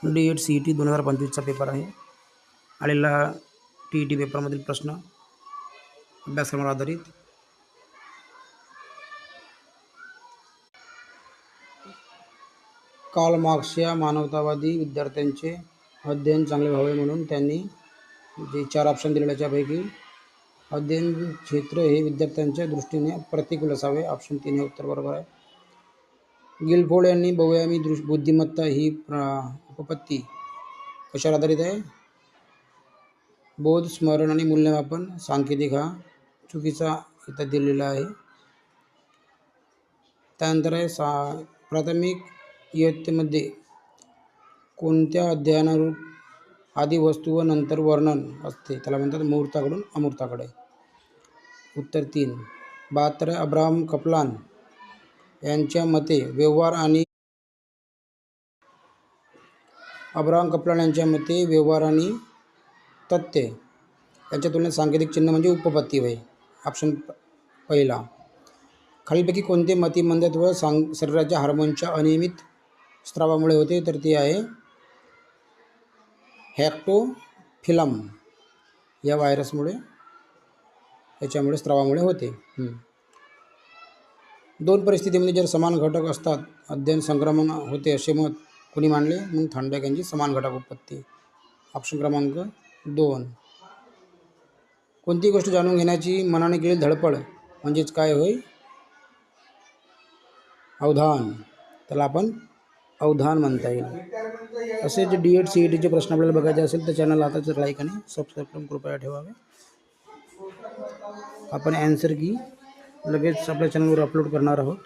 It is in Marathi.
D.Ed CET 2025चा पेपर आहे. आलेला TET पेपरमधील प्रश्न अभ्यासक्रमावर आधारित. कार्ल मार्क्स या मानवतावादी विद्यार्थ्यांचे अध्ययन चांगले व्हावे म्हणून त्यांनी जे 4 ऑप्शन दिलेल्यापैकी अध्ययन क्षेत्र हे विद्यार्थ्यांच्या दृष्टीने प्रतिकूल असावे. ऑप्शन 3 हे उत्तर बरोबर आहे. गिलफोर्ड यांनी बहुआयामी बुद्धिमत्ता ही उपपत्ती कशावर आधारित आहे? बोध, स्मरण आणि मूल्यमापन. सांकेतिक हा चुकीचा इथं दिलेला आहे. त्यानंतर आहे प्राथमिक इयत्तेमध्ये कोणत्या अध्ययनारूप आधी वस्तू व नंतर वर्णन असते? त्याला म्हणतात मूर्ताकडून अमूर्ताकडे. उत्तर 3. 72. अब्राहम कपलान यांच्या मते व्यवहार आणि तथ्य यांच्या तुलनेत सांकेतिक चिन्ह म्हणजे उपपत्ती होय. ऑप्शन पहिला. खालीलपैकी कोणते मतिमंदत्व शरीराच्या हार्मोनच्या अनियमित स्रावामुळे होते? तर ते आहे हेक्टोफिलम या व्हायरसमुळे, याच्यामुळे स्रावामुळे होते. 2 परिस्थितीमध्ये जर समान घटक असतात अध्ययन संक्रमण होते असे मत कोणी मांडले? मग थांडक यांची समान घटक उपपत्ती. ऑप्शन क्रमांक 2. कोणती गोष्ट जाणून घेण्याची मनाने केलेली धडपड म्हणजेच काय होय? अवधान. त्याला आपण अवधान म्हणता येईल. असे जे D.Ed CETचे प्रश्न आपल्याला बघायचे असेल तर चॅनल आताच लाईक आणि सबस्क्राईब करून कृपया ठेवावे. आपण ॲन्सर की लगेच आपल्या चॅनलवर अपलोड करणार आहोत.